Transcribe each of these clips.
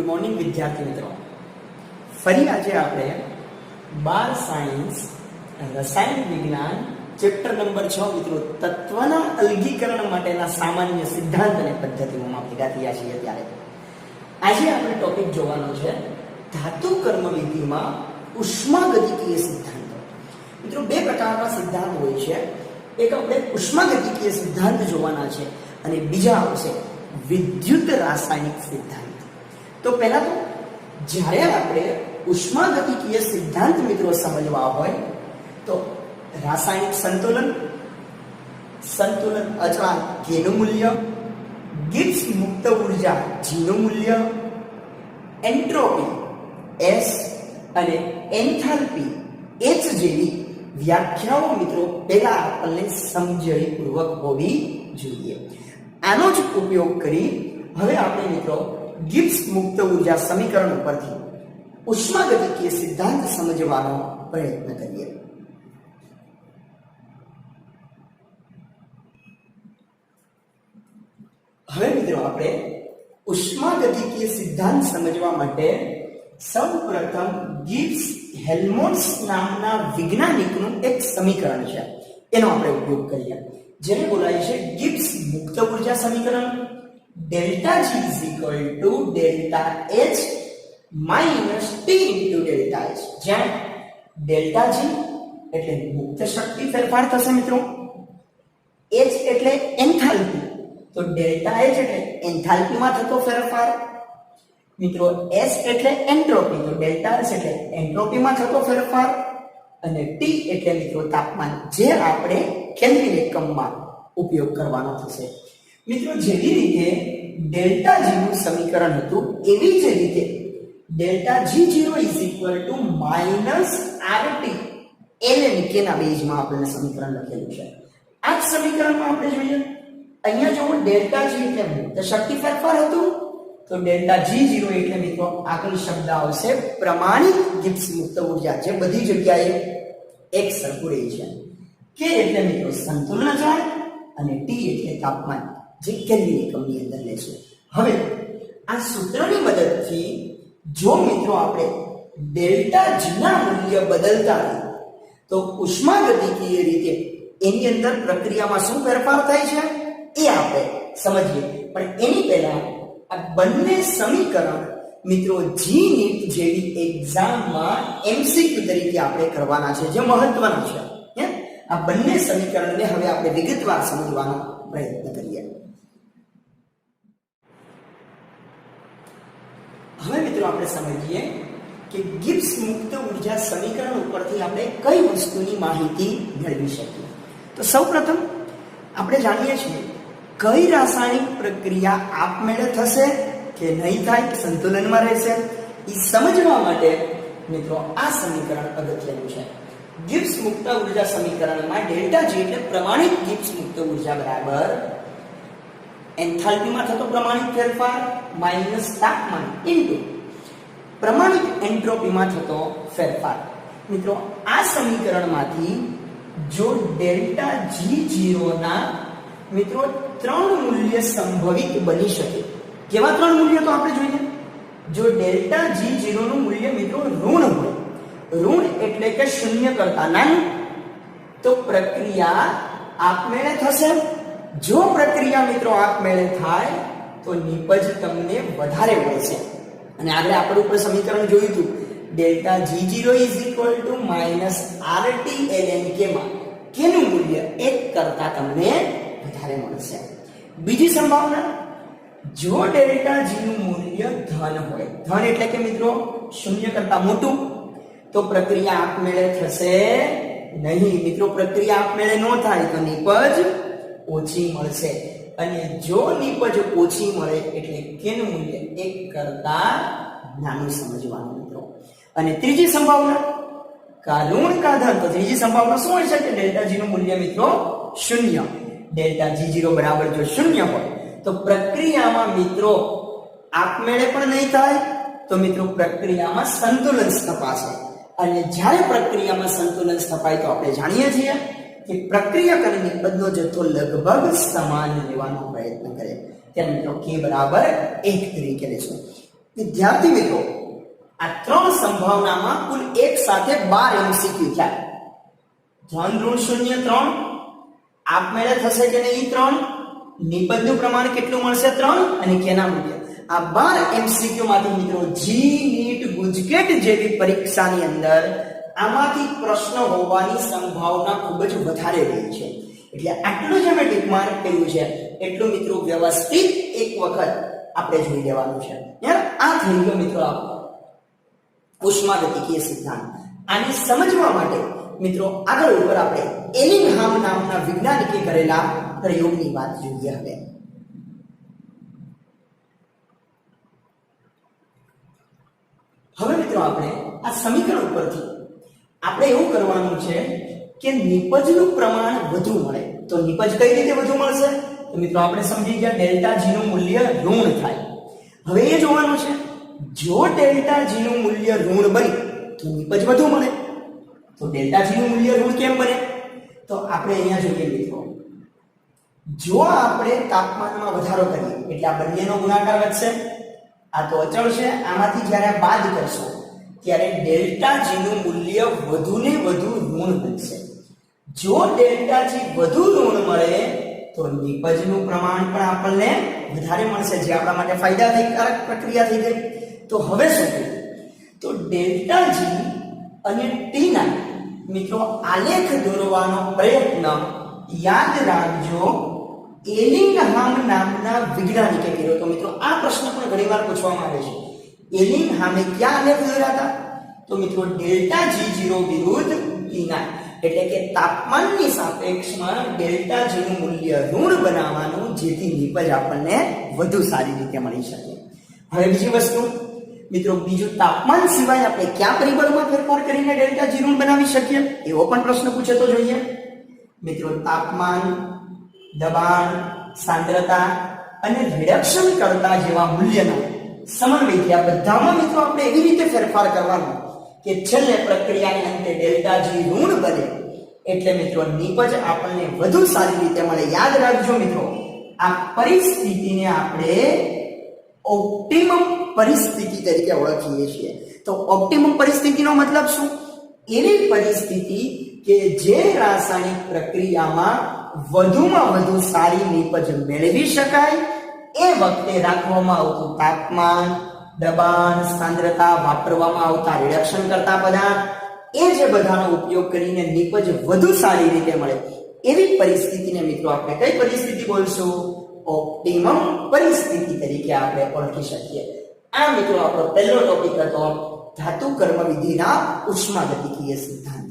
Good morning વિદ્યાર્થી મિત્રો, ફરી આજે આપણે 12 સાયન્સ રસાયણ વિજ્ઞાન ચેપ્ટર નંબર 6 મિત્રો તત્વના અલગીકરણ માટેના સામાન્ય સિદ્ધાંત અને પદ્ધતિઓમાં ભેગા થયા છીએ. ત્યારે આજે આપણે ટોપિક જોવાનો છે ધાતુ કર્મવિધિમાં ઉષ્માગતિકીય સિદ્ધાંતો. મિત્રો બે પ્રકારના સિદ્ધાંત હોય છે. એક આપણે ઉષ્માગતિકીય સિદ્ધાંત જોવાના છે અને બીજા આવશે વિદ્યુત રાસાયણિક સિદ્ધાંત. તો પહેલા તો જ્યારે આપણે ઉષ્માગતિકીય સિદ્ધાંત મિત્રો સમજવા હોય તો રાસાયણિક સંતુલન અચળાંક K નું મૂલ્ય, ગિબ્સ મુક્ત ઉર્જા G નું મૂલ્ય, એન્ટ્રોપી S અને એન્થાલ્પી H જેવી વ્યાખ્યાઓ મિત્રો પહેલા આપણને સમજણીપૂર્વક હોવી જોઈએ. આનો જ ઉપયોગ કરી હવે આપણે મિત્રો ગિબ્સ મુક્ત ઉર્જા સમીકરણ ઉપરથી ઉષ્માગતિકીય સિદ્ધાંત સમજવાનો પ્રયત્ન કરીએ. હવે મિત્રો આપણે ઉષ્માગતિકીય સિદ્ધાંત સમજવા માટે સૌપ્રથમ ગિબ્સ હેલ્મહોલ્ટ્ઝ નામના વૈજ્ઞાનિકનું એક સમીકરણ છે એનો આપણે ઉપયોગ કરીએ, જેને બોલાય છે ગિબ્સ મુક્ત ઉર્જા સમીકરણ. Delta G delta H minus T delta H, જ્યાં ડેલ્ટા G એટલે મુક્ત શક્તિ ફેરફાર થશે મિત્રો, H એટલે એન્થાલ્પી, તો ડેલ્ટા H એટલે એન્થાલ્પીમાં થતો ફેરફાર મિત્રો, S એટલે એન્ટ્રોપી, તો ડેલ્ટા S એટલે એન્ટ્રોપીમાં થતો ફેરફાર, અને T એટલે મિત્રો તાપમાન, જે આપણે કેલ્વિન એકમમાં ઉપયોગ કરવાનો થશે. મિત્રો જેવી રીતે ડેલ્ટા G નું સમીકરણ હતું એવી જ રીતે delta G0 minus RT ln K ના બેઝમાં આપણે સમીકરણ લખેલું છે. આ જ સમીકરણમાં આપણે જોઈએ અહીંયા જો ડેલ્ટા G એટલે મુક્ત શક્તિ ફેરફાર હતું, તો ડેલ્ટા G0 એટલે મિત્રો આગળ શબ્દ આવશે પ્રમાણિત ગિબ્સ મુક્ત ઉર્જા, જે બધી જગ્યાએ એક સરખું રહે છે. K એટલે મિત્રો સંતુલન અચળાંક અને T એટલે તાપમાન, જે કેલ્વિન એકમની અંદર લેશું. હવે આ સૂત્રની મદદથી જો મિત્રો આપણે ડેલ્ટા G ના મૂલ્ય બદલતા હોય તો ઉષ્માગતિકીય રીતે એની અંદર પ્રક્રિયામાં શું ફેરફાર થાય છે એ આપણે સમજીએ. પણ એની પહેલા આ બંને સમીકરણ મિત્રો જી નીટ જેવી એક્ઝામમાં એમસીક્યુ તરીકે આપણે કરવાના છે, જે મહત્વના છે. આ બંને સમીકરણને હવે આપણે વિગતવાર સમજવાનો પ્રયત્ન કરીએ. હવે મિત્રો આપણે સમજીએ કે ગિબ્સ મુક્ત ઉર્જા સમીકરણ ઉપરથી આપણે કઈ વસ્તુની માહિતી મેળવી શકીએ. તો સૌપ્રથમ આપણે જાણીએ છીએ કઈ રાસાયણિક પ્રક્રિયા આપમેળે થશે કે નહીં થાય, સંતુલનમાં રહેશે, એ સમજવા માટે મિત્રો આ સમીકરણ અગત્યનું છે. ગિબ્સ મુક્ત ઉર્જા સમીકરણમાં ડેલ્ટા G એટલે પ્રમાણિત ગિબ્સ મુક્ત ઉર્જા બરાબર એન્થાલ્પીમાં થતો પ્રમાણિત ફેરફાર માઇનસ તાપમાન ઇન્ટુ પ્રમાણિત એન્ટ્રોપીમાં થતો ફેરફાર. મિત્રો આ સમીકરણમાંથી જો ડેલ્ટા G0 ના મિત્રો 3 મૂલ્ય સંભવિત બની શકે. કેવા 3 મૂલ્ય તો આપણે જોઈએ. જો ડેલ્ટા G0 નું મૂલ્ય મિત્રો ઋણ હોય, ઋણ એટલે કે 0 કરતા નાનું, તો પ્રક્રિયા આપમેળે થશે. જો પ્રક્રિયા મિત્રો આપમેળે થાય તો નિપજ તમને વધારે મળશે. અને આગળ આપણે ઉપર સમીકરણ જોયું હતું delta G0 minus RT ln K માં K નું મૂલ્ય 1 કરતા તમને વધારે મળશે. બીજી સંભાવના, જો ડેલ્ટા G નું મૂલ્ય ધન હોય, ધન એટલે કે મિત્રો 0 કરતા મોટું, તો પ્રક્રિયા આપમેળે થશે નહીં. મિત્રો પ્રક્રિયા આપમેળે ન થાય તો નિપજ ઓછી મળશે, અને જો નિપજ ઓછી મળે એટલે K નું મૂલ્ય 1 કરતા નાનું સમજવાનું મિત્રો. અને ત્રીજી સંભાવના કા ઋણ કા ધન, તો ત્રીજી સંભાવના શું હોય છે કે ડેલ્ટા G નું મૂલ્ય મિત્રો 0. ડેલ્ટા G0 બરાબર જો 0 હોય તો પ્રક્રિયામાં મિત્રો આપમેળે પણ નહીં થાય, તો મિત્રો પ્રક્રિયામાં સંતુલન સ્થપાશે. અને જ્યારે પ્રક્રિયામાં સંતુલન સ્થપાય તો આપણે જાણીએ છીએ કે પ્રક્રિયા કરીને નિપજનો જથ્થો લગભગ સમાન લેવાનો પ્રયત્ન કરે. ત્યાં મિત્રો K બરાબર 1 તરીકે લેશું. વિદ્યાર્થી મિત્રો, આ ત્રણ સંભાવનામાં કુલ એક સાથે 12 MCQ થયા. ધન ઋણ શૂન્ય 3, આપમેળે થશે કે નહીં 3, નિબંધનું પ્રમાણ કેટલું મળશે 3 અને કેના મૂલ્ય. આ 12 MCQ માંથી મિત્રો જી નીટ ગુજકેટ જેવી પરીક્ષાની અંદર આમાંથી પ્રશ્ન હોવાની સંભાવના ખૂબ જ વધારે રહી છે. એટલે આટલું જે મેં ટીક માર્ક કર્યું છે એટલું મિત્રો વ્યવસ્થિત એક વખત આપણે જોઈ લેવાનું છે. આ થઈ ગયો મિત્રો આપણો ઉષ્માગતિકીય સિદ્ધાંત. આને સમજવા માટે મિત્રો આગળ ઉપર આપણે એલિંગહામ નામના વૈજ્ઞાનિકે કરેલા પ્રયોગની વાત જોઈએ. હવે મિત્રો આપણે આ સમીકરણ ઉપરથી આપણે એવું કરવાનું છે કે નિપજનું પ્રમાણ વધુ મળે. તો નિપજ કઈ રીતે વધુ મળશે? તો મિત્રો આપણે સમજી ગયા ડેલ્ટા જી નું મૂલ્ય ઋણ થાય. હવે એ જોવાનું છે જો ડેલ્ટા જી નું મૂલ્ય ઋણ બને તો નિપજ વધુ મળે. તો ડેલ્ટા જી નું મૂલ્ય ઋણ કેમ બને? તો આપણે અહીંયા જોઈએ મિત્રો, જો આપણે તાપમાનમાં વધારો કરીએ એટલે આ બંનેનો ગુણાકાર વધશે. આ તો અચળ છે, આમાંથી જ્યારે બાદ કરશો ત્યારે ડેલ્ટા જી નું મૂલ્ય વધુ ને વધુ ઋણ બનશે. જો ડેલ્ટા જી વધુ ઋણ મળે તો નિપજનું પ્રમાણ પણ આપણને વધારે મળશે, જે આપણા માટે ફાયદાકારક પ્રક્રિયા થઈ ગઈ. તો હવે શું થયું? તો ડેલ્ટા જી અને ટી ના મિત્રો આલેખ દોરવાનો પ્રયત્ન યાદ રાખજો એલિંગહામ નામના વૈજ્ઞાનિકે કર્યો. તો મિત્રો આ પ્રશ્ન પણ ઘણીવાર પૂછવામાં આવે છે. એલિંગહામે ક્યાં આલેખ દોર્યા હતા? તો મિત્રો ડેલ્ટા G0 વિરુદ્ધ T9, એટલે કે તાપમાનની સાપેક્ષમાં ડેલ્ટા G નું મૂલ્ય ઋણ બનાવવાનું, જેથી નિપજ આપણને વધુ સારી રીતે મળી શકે. હવે બીજી વસ્તુ મિત્રો, બીજું તાપમાન સિવાય આપણે કયા પરિબળમાં ફેરફાર કરીને ડેલ્ટા G ઋણ બનાવી શકીએ? એવો પણ પ્રશ્ન પૂછે તો જોઈએ. મિત્રો તાપમાન, દબાણ, સાંદ્રતા અને રિડક્શન કરતા જેવા મૂલ્યના સમન્વયથી આ બધામાં મિત્રો આપણે એવી રીતે ફેરફાર કરવાનો કે છેલ્લે પ્રક્રિયાને અંતે ડેલ્ટા જી ઋણ બને, એટલે મિત્રો નિપજ આપણને વધુ સારી રીતે મળે. યાદ રાખજો મિત્રો, આ પરિસ્થિતિને આપણે ઓપ્ટિમમ પરિસ્થિતિ તરીકે ઓળખીએ છીએ. તો ઓપ્ટિમમ પરિસ્થિતિનો મતલબ શું? એવી પરિસ્થિતિ કે જે રાસાયણિક પ્રક્રિયામાં વધુમાં વધુ સારી નિપજ મેળવી શકાય, એ વખતે રાખવામાં આવતું તાપમાન, દબાણ, સાંદ્રતા, વાપરવામાં આવતા રિડક્શન કરતા પદાર્થ, એ જે બધાનો ઉપયોગ કરીને નિપજ વધુ સારી રીતે મળે, એવી પરિસ્થિતિને મિત્રો આપણે કઈ પરિસ્થિતિ બોલશું? ઓપ્ટિમમ પરિસ્થિતિ તરીકે આપણે ઓળખી શકીએ. આ મિત્રો આપણો પહેલો ટોપિક હતો ધાતુ કર્મ વિધિના ઉષ્માગતિકીય સિદ્ધાંત.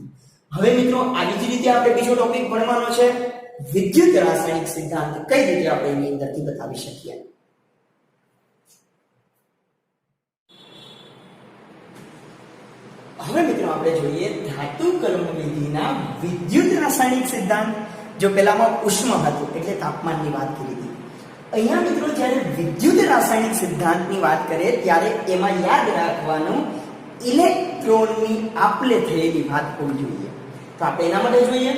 હવે મિત્રો આવી જ રીતે આપણે બીજો ટોપિક ભણવાનો છે વિદ્યુત રાસાયણિક સિદ્ધાંત. કઈ રીતે આપણે એની અંદરથી બતાવી શકીએ? હવે મિત્રો આપણે જોઈએ ધાતુ કર્મ વિધિના વિદ્યુત રાસાયણિક સિદ્ધાંત. જો પેલામાં ઉષ્મા હતું એટલે તાપમાનની વાત કરી હતી. અહીંયા મિત્રો જ્યારે વિદ્યુત રાસાયણિક સિદ્ધાંતની વાત કરીએ ત્યારે એમાં યાદ રાખવાનું ઇલેક્ટ્રોનની આપલે થયેલી વાત હોવી જોઈએ. તો આપણે એના માટે જોઈએ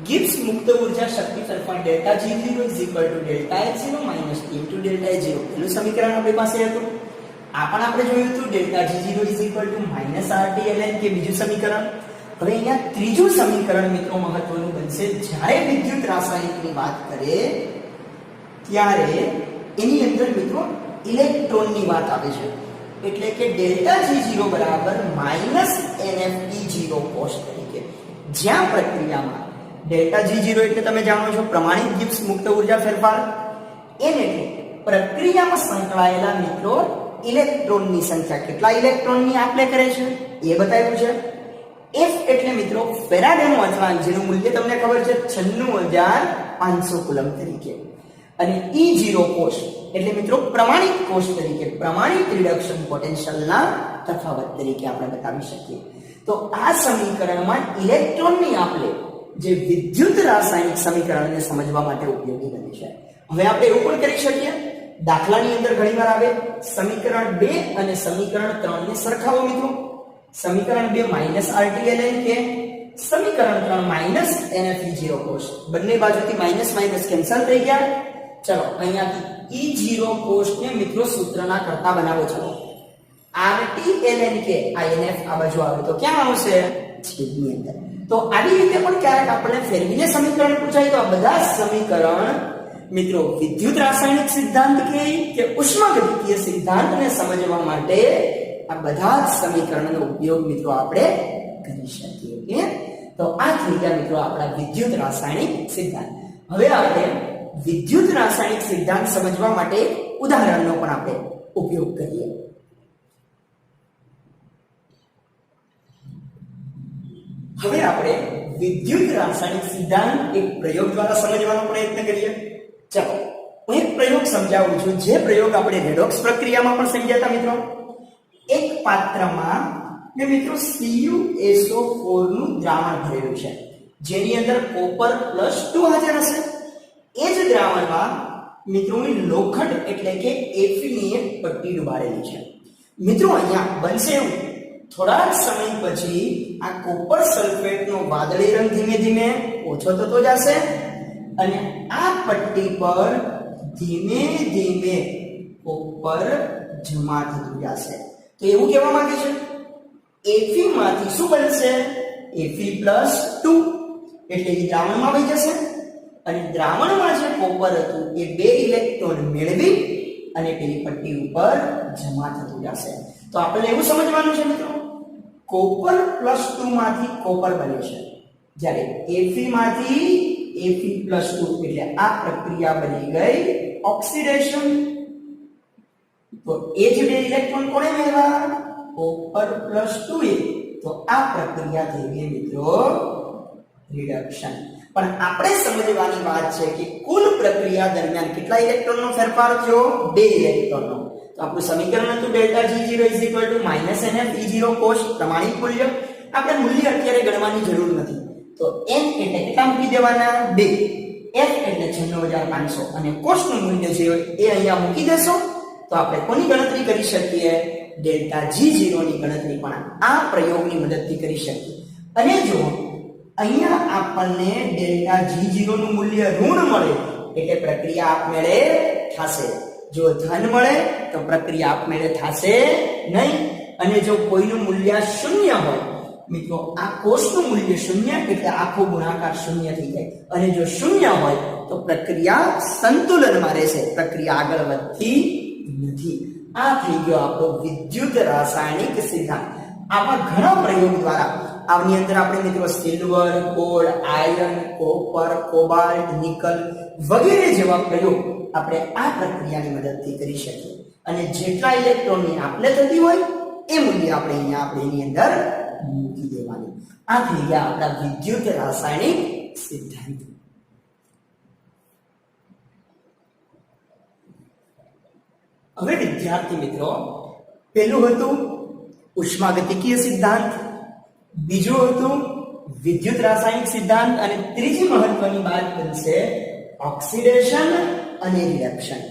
ગિબ્સ મુક્ત ઉર્જા શક્તિ ફેરફાર delta G0 delta H0 minus T into delta H0. પેલું સમીકરણ આપણી પાસે હતું. આ પણ આપણે જોયું હતું delta G0 minus RT ln કે બીજું સમીકરણ. હવે અહીંયા ત્રીજું સમીકરણ મિત્રો મહત્વનું બનશે. જ્યારે વિદ્યુત રાસાયણિકની વાત કરીએ ત્યારે એની અંદર મિત્રો ઇલેક્ટ્રોનની વાત આવે છે, એટલે કે ડેલ્ટા G0 બરાબર માઈનસ NFE0 કોષ તરીકે. જ્યાં પ્રક્રિયામાં ડેલ્ટા G0 એટલે તમે જાણો છો પ્રમાણિત ગિબ્સ મુક્ત ઉર્જા ફેરફાર, એને પ્રક્રિયામાં સંકળાયેલા મિત્રો ઇલેક્ટ્રોનની સંખ્યા, કેટલા ઇલેક્ટ્રોનની આપલે કરે છે એ બતાવ્યું છે. F એટલે મિત્રો ફેરાડેનું અચળાંક, જેનું મૂલ્ય તમને ખબર છે 96500 કુલમ તરીકે. અને E0 કોષ એટલે મિત્રો પ્રમાણિત કોષ તરીકે, પ્રમાણિત રિડક્શન પોટેન્શિયલના તફાવત તરીકે આપણે બતાવી શકીએ. તો આ સમીકરણમાં ઇલેક્ટ્રોનની આપલે જે વિદ્યુત રાસાયણિક સમીકરણને સમજવા માટે ઉપયોગી બને છે. હવે આપણે એવું પણ કરી શકીએ, દાખલાની અંદર ઘણીવાર આવે સમીકરણ 2 અને સમીકરણ 3 ને સરખાવો મિત્રો. સમીકરણ 2 માઈનસ RT ln કે, સમીકરણ 3 માઈનસ NFE0 કોષ. બંને બાજુથી માઈનસ માઈનસ કેન્સલ થઈ ગયા. ચલો અહીંયાથી E0 કોષને મિત્રો સૂત્રના કરતા બનાવો. ચલો RTLNK INF આ બાજુ આવે તો ક્યાં આવશે? છેદની અંદર. તો આવી રીતે પણ ક્યારેક આપણને ફેરવીને સમીકરણ પૂછાય તો આ બધા સમીકરણ મિત્રો વિદ્યુત રાસાયણિક સિદ્ધાંત કે ઉષ્માગતિકીય સિદ્ધાંતને સમજવા માટે આ બધા જ સમીકરણનો ઉપયોગ મિત્રો આપણે કરી શકીએ. ઓકે, તો આ થઈ ગયા મિત્રો આપણા વિદ્યુત રાસાયણિક સિદ્ધાંત. હવે આપણે વિદ્યુત રાસાયણિક સિદ્ધાંત સમજવા માટે ઉદાહરણનો પણ આપણે ઉપયોગ કરીએ. હવે આપણે વિદ્યુત રાસાયણિક સિદ્ધાંત એક પ્રયોગ દ્વારા સમજવાનો પ્રયત્ન કરીએ. ચાલો હું એક પ્રયોગ સમજાવું છું, જે પ્રયોગ આપણે રેડોક્સ પ્રક્રિયામાં પણ સમજ્યા હતા મિત્રો. એક પાત્રમાં મેં મિત્રો CuSO4 નું દ્રાવણ ભરેલું છે, જેની અંદર કોપર +2 હાજર હશે. એ જ દ્રાવણમાં મિત્રો લોખંડ એટલે કે Fe ની એક પટ્ટી ડુબાડેલી છે. મિત્રો અહીંયા બનશે એવું, થોડા જ સમય પછી આ કોપર સલ્ફેટનો વાદળી રંગ ધીમે ધીમે ઓછો થતો જશે અને આ પટ્ટી પર ધીમે ધીમે કોપર જમા થતું જશે. તો એવું કહેવા માંગે છે Fe માંથી શું બનશે? Fe+2 એટલે એ દ્રાવણમાં વહી જશે અને દ્રાવણમાં જે કોપર હતું એ 2 ઇલેક્ટ્રોન મેળવી અને પેલી પટ્ટી ઉપર જમા થતું જશે. તો આપણે એવું સમજવાનું છે મિત્રો, કોપર +2 માંથી કોપર બને છે, જ્યારે Fe માંથી Fe+2 એટલે આ પ્રક્રિયા બની ગઈ ઓક્સિડેશન. તો એ જ 2 ઇલેક્ટ્રોન કોણે મેળવ્યા? કોપર +2 એ. તો આ પ્રક્રિયા થઈ ગઈ મિત્રો રિડક્શન. પણ આપણે સમજવાની વાત છે કે કુલ પ્રક્રિયા દરમિયાન કેટલા ઇલેક્ટ્રોનનો ફેરફાર થયો? 2 ઇલેક્ટ્રોનનો. તો આપણું સમીકરણ હતું ΔG0 NFE0 કોષ પ્રમાણિત મૂલ્ય. આપણે મૂલ્ય અત્યારે ગણવાની જરૂર નથી. તો n એટલે કેટલા મૂકી દેવાના? 2. f એટલે 96500 અને કોષનું મૂલ્ય જે હોય એ અહીંયા મૂકી દેશો તો આપણે કોની ગણતરી કરી શકીએ? ΔG0 ની ગણતરી પણ આ પ્રયોગની મદદથી કરી શકીએ. અને જો અહીંયા આપણને ΔG0 નું મૂલ્ય ઋણ મળે એટલે પ્રક્રિયા આપમેળે થશે. જો ધન મળે તો પ્રક્રિયા આપમેળે થશે નહીં. અને જો કોઈનું મૂલ્ય શૂન્ય હોય મિત્રો, આ કોષનું મૂલ્ય શૂન્ય એટલે આખો ગુણાકાર શૂન્ય થઈ જાય. અને જો શૂન્ય હોય તો પ્રક્રિયા સંતુલનમાં રહેશે, પ્રક્રિયા આગળ વધતી નથી. આ થઈ ગયો આપણો વિદ્યુત રાસાયણિક સિદ્ધાંત. આવા ઘણા પ્રયોગ દ્વારા આની અંદર આપણે મિત્રો silver, gold, iron, copper, cobalt, nickel વગેરે જેવા પ્રયોગ આપણે આ પ્રક્રિયાની મદદથી કરી શકીએ. અને જેટલા ઇલેક્ટ્રોનની આપલે થતી હોય એ મૂલ્ય આપણે અહીંયા આપણે એની અંદર મૂકી દેવાનું. આ થઈ ગયા આપણા વિદ્યુત રાસાયણિક સિદ્ધાંત. હવે વિદ્યાર્થી મિત્રો, પહેલું હતું ઉષ્માગતિકીય સિદ્ધાંત, બીજું હતું વિદ્યુત રાસાયણિક સિદ્ધાંત અને ત્રીજી મહત્વની વાત બનશે ઓક્સિડેશન અને રિડક્શન.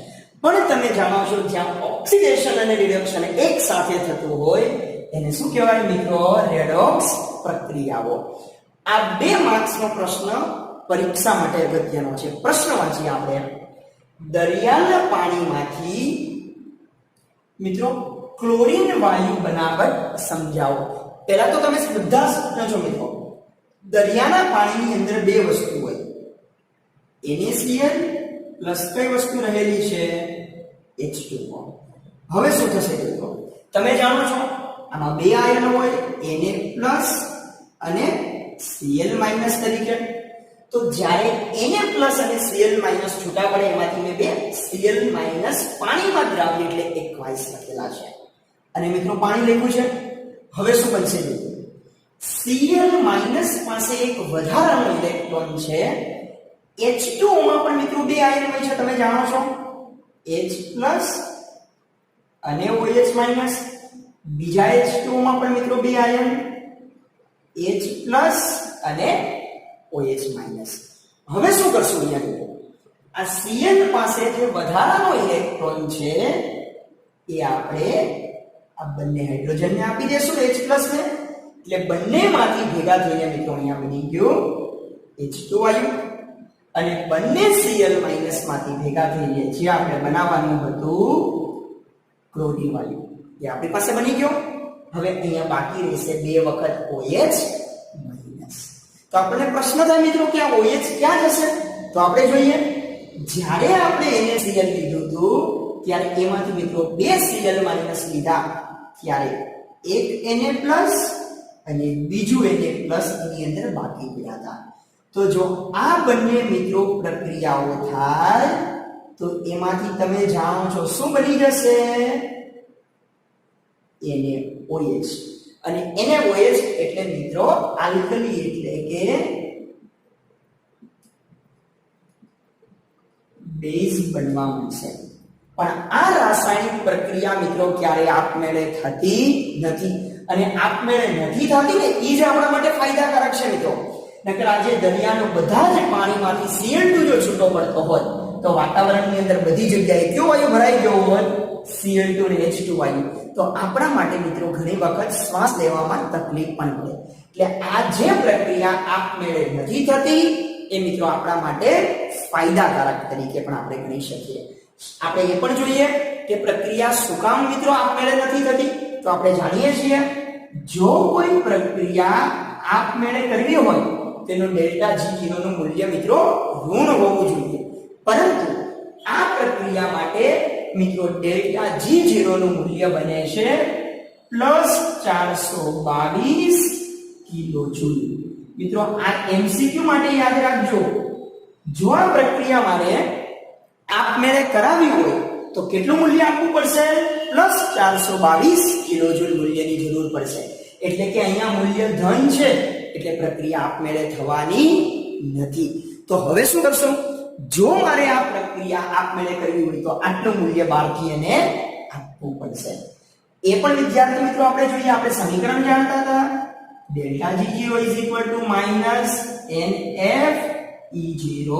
પણ તમે જાણો છો જ્યાં ઓક્સિડેશન અને રિડક્શન એક સાથે થતું હોય એને શું કહેવાય મિત્રો? રેડોક્સ પ્રક્રિયાઓ. આ 2 માર્ક્સનો પ્રશ્ન પરીક્ષા માટે અગત્યનો છે. પ્રશ્ન વાંચીએ આપણે. દરિયાના પાણીમાંથી મિત્રો ક્લોરીન વાયુ બનાવટ સમજાવો. પહેલા તો તમે બધા સમજો મિત્રો, દરિયાના પાણીની અંદર 2 વસ્તુ હોય, NaCl પ્લસ કઈ વસ્તુ રહેલી છે? H2O. હવે શું થશે મિત્રો? તમે જાણો છો આમાં 2 આયન હોય, Na+ અને Cl- તરીકે. તો જ્યારે Na+ અને Cl- છૂટા પડે એમાંથી મેં 2 Cl- પાણીમાં દ્રાવ્ય એટલે એકવાઇસ લખેલા છે. અને મિત્રો પાણી લખ્યું છે. હવે શું બનશે મિત્રો? Cl- પાસે એક વધારાનો ઇલેક્ટ્રોન છે. H2O માં પણ મિત્રો 2 આયન હોય છે, તમે જાણો છો, H+ અને OH-. બીજા H2O માં પણ મિત્રો 2 આયન, H+ અને OH-. હવે શું કરશું અહીંયા? આ Cl પાસે જે વધારાનો ઇલેક્ટ્રોન છે એ આપણે આ બંને હાઇડ્રોજનને આપી દેશું, H+ ને. એટલે બંનેમાંથી ભેગા થઈને મિત્રો અહીંયા બની ગયું H2 વાયુ. અને બંને Cl- માંથી ભેગા થઈને જે આપણે બનાવવાનું હતું ક્લોરીન વાયુ. એ આપણી પાસે બની ગયો. હવે અહીંયા બાકી રહેશે 2 વખત OH માઈનસ. તો આપણને પ્રશ્ન થાય મિત્રો કે આ OH ક્યાં જશે? તો આપણે જોઈએ, જ્યારે આપણે NaCl લીધું હતું ત્યારે એમાંથી મિત્રો 2 Cl માઈનસ લીધા, ત્યારે એક Na+ અને બીજું Na+ એની અંદર બાકી પડ્યા હતા. તો જો આ બંને મિત્રો પ્રક્રિયાઓ થાય તો એમાંથી તમે જાણો છો શું બની જશે? NaOH. અને NaOH એટલે મિત્રો આલ્કલી, એટલે કે બેઝ બનવા મળશે. પણ આ રાસાયણિક પ્રક્રિયા મિત્રો ક્યારે આપમેળે થતી નથી. અને આપમેળે નથી થતી ને એ જ આપણા માટે ફાયદાકારક છે મિત્રો. નકર આજે દરિયાનો બધા જ પાણીમાંથી Cl2 જો છૂટો પડતો હોત તો વાતાવરણની અંદર બધી જગ્યાએ કયો વાયુ ભરાઈ ગયો હોત? Cl2 અને H2 વાયુ. તો આપણા માટે મિત્રો ઘણી વખત શ્વાસ લેવામાં તકલીફ પણ પડે. એટલે આ જે પ્રક્રિયા આપમેળે નથી થતી એ મિત્રો આપણા માટે ફાયદાકારક તરીકે પણ આપણે ગણી શકીએ. આપણે એ પણ જોઈએ કે પ્રક્રિયા શું કામ મિત્રો આપમેળે નથી થતી? તો આપણે જાણીએ છીએ, જો કોઈ પ્રક્રિયા આપમેળે કરવી હોય તેનો ΔG0 નું મૂલ્ય મિત્રો ઋણ હોવું જોઈએ. પરંતુ આ પ્રક્રિયા માટે મિત્રો ΔG0 નું મૂલ્ય બને છે +422 કિલોજૂલ. મિત્રો આ MCQ માટે યાદ રાખજો, જો આ પ્રક્રિયા મારે આપમેળે કરાવી હોય તો કેટલું મૂલ્ય આપવું પડશે? +422 કિલોજૂલ મૂલ્યની જરૂર પડશે. એટલે કે અહીંયા મૂલ્ય ધન છે, એટલે પ્રક્રિયા આપમેળે થવાની નથી. તો હવે શું કરશું? જો મારે આ પ્રક્રિયા આપમેળે કરવી હોય તો આટલું મૂલ્ય બહારથી એને આપવું પડશે. એ પણ વિદ્યાર્થી મિત્રો આપણે જોઈએ, આપણે સમીકરણ જાણતા હતા, ΔG0 -NFE0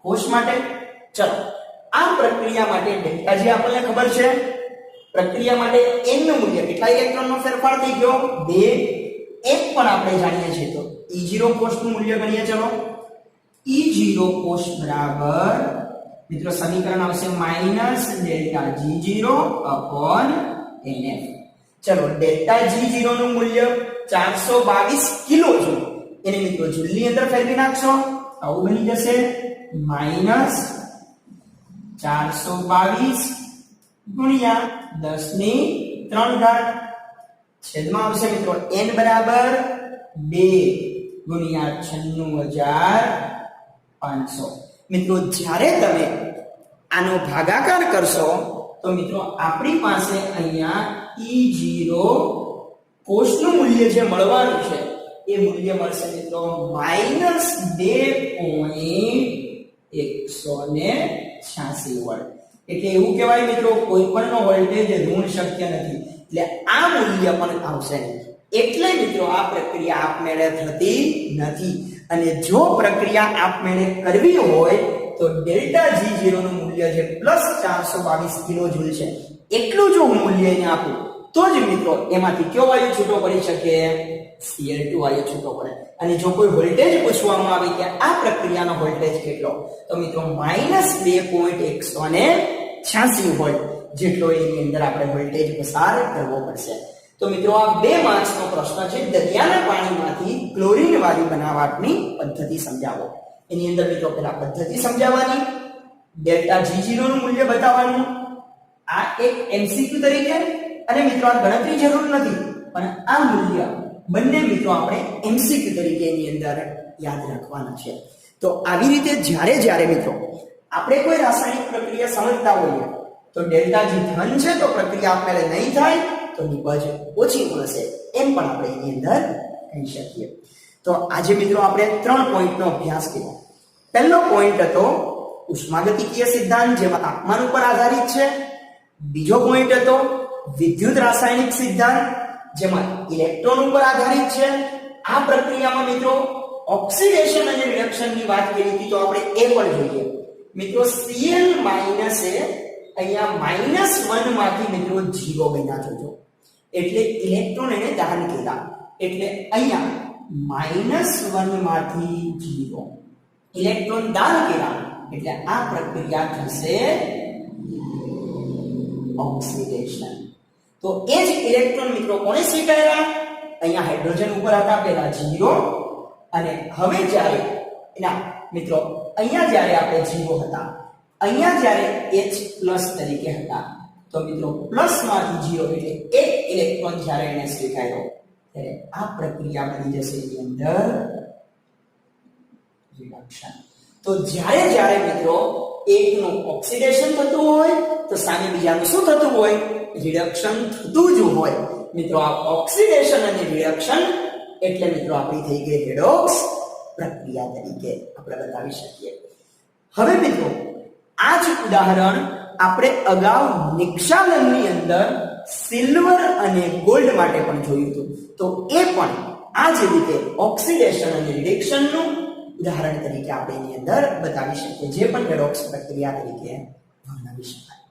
કોષ માટે. ચલો, આ પ્રક્રિયા માટે ΔG આપણને ખબર છે. પ્રક્રિયા માટે n નું મૂલ્ય, કેટલા ઇલેક્ટ્રોનનો ફેરફાર થઈ ગયો? 2. એક પણ આપણે જાણીએ છીએ, તો E0 કોષનું મૂલ્ય ગણીએ. ચલો, E0 કોષ બરાબર મિત્રો સમીકરણ આવશે -ΔG0/NF. ચલો, ΔG0 નું મૂલ્ય 422 કિલોજૂલ. એને મિત્રો જૂલની અંદર ફેરવી નાખશો, આવું બની જશે -422 ગુણ્યા 10⁻³ છેદમાં આવશે મિત્રો n બરાબર 2 ગુણ્યા 96,500. મિત્રો જ્યારે તમે આનો ભાગાકાર કરશો તો મિત્રો આપણી પાસે અહીંયા E0 કોષનું મૂલ્ય જે મળવાનું છે એ મૂલ્ય મળશે મિત્રો -2.186 વોલ્ટ. એટલે એવું કહેવાય મિત્રો, કોઈ પણનો વોલ્ટેજ ઋણ શક્ય નથી. એટલે આ મૂલ્ય પણ આવશે નહીં. એટલે મિત્રો આ પ્રક્રિયા આપમેળે થતી નથી. અને જો પ્રક્રિયા આપમેળે કરવી હોય તો ΔG0 નું મૂલ્ય જે +422 કિલોજૂલ છે એટલું જો હું મૂલ્ય એને આપું તો જ મિત્રો એમાંથી કયો વાયુ છૂટો પડી શકે? Cl2 વાયુ છૂટો પડે. અને જો કોઈ વોલ્ટેજ પૂછવામાં આવે કે આ પ્રક્રિયાનો વોલ્ટેજ કેટલો, તો મિત્રો -2.186 વોલ્ટ જેટલો એની અંદર આપણે વોલ્ટેજ પસાર કરવો પડશે. તો મિત્રો આ 2 માર્ક્સનો પ્રશ્ન છે, દરિયાના પાણીમાંથી ક્લોરીન વાયુ બનાવવાની પદ્ધતિ સમજાવો. એની અંદર મિત્રો પહેલા પદ્ધતિ સમજાવવાની, ΔG0 નું મૂલ્ય બતાવવાનું. આ એક MCQ તરીકે, અને મિત્રો આ ગણતરી જરૂર નથી, પણ આ મૂલ્ય બંને મિત્રો આપણે MCQ તરીકે એની અંદર યાદ રાખવાના છે. તો આવી રીતે જ્યારે મિત્રો આપણે કોઈ રાસાયણિક પ્રક્રિયા સમજતા હોઈએ તો ΔG ધન છે તો પ્રક્રિયા આપમેળે નહીં થાય, તો નિપજ ઓછી મળશે, એમ પણ આપણે એની અંદર કહી શકીએ. તો આજે મિત્રો આપણે 3 પોઈન્ટનો અભ્યાસ કર્યો. પહેલો પોઈન્ટ હતો ઉષ્માગતિકીય સિદ્ધાંત, જેમાં તાપમાન ઉપર આધારિત છે. બીજો પોઈન્ટ હતો વિદ્યુત રાસાયણિક સિદ્ધાંત, જેમાં ઇલેક્ટ્રોન ઉપર આધારિત છે. આ પ્રક્રિયામાં મિત્રો ઓક્સિડેશન અને રિડક્શનની વાત કરી હતી, તો આપણે એ પણ જોઈએ. મિત્રો Cl માઈનસ એ અહીંયા -1 માંથી મિત્રો 0 બન્યા જોજો, એટલે ઇલેક્ટ્રોન એને દહન કર્યા, એટલે અહીંયા -1 માંથી 0 ઇલેક્ટ્રોન દાન કર્યા, એટલે આ પ્રક્રિયા થશે ઓક્સિડેશન. તો એ જ ઇલેક્ટ્રોન મિત્રો કોને સ્વીકાર્યા? અહીંયા હાઇડ્રોજન ઉપર હતા પેલા 0 અને હવે જ્યારે એના મિત્રો અહીંયા જ્યારે આપણે 0 હતા, અહીંયા જ્યારે H+ તરીકે હતા, તો મિત્રો પ્લસ માંથી 0 એટલે એક ઇલેક્ટ્રોન જ્યારે એને સ્વીકાર્યો ત્યારે આ પ્રક્રિયા બની જશે એની અંદર રિડક્શન. તો જ્યારે મિત્રો એકનું ઓક્સિડેશન થતું હોય તો સામે બીજાનું શું થતું હોય? રિડક્શન થતું જ હોય. મિત્રો આ ઓક્સિડેશન અને રિડક્શન એટલે મિત્રો આપણી થઈ ગઈ રેડોક્સ પ્રક્રિયા તરીકે આપણે બતાવી શકીએ. હવે મિત્રો આ જ ઉદાહરણ આપણે અગાઉ નિક્ષાલનની અંદર સિલ્વર અને ગોલ્ડ માટે પણ જોયું હતું. તો એ પણ આ જ રીતે ઓક્સિડેશન અને રિડક્શનનું ઉદાહરણ તરીકે આપણે એની અંદર બતાવી શકીએ, જે પણ રેડોક્સ પ્રક્રિયા તરીકે વર્ણવી શકાય.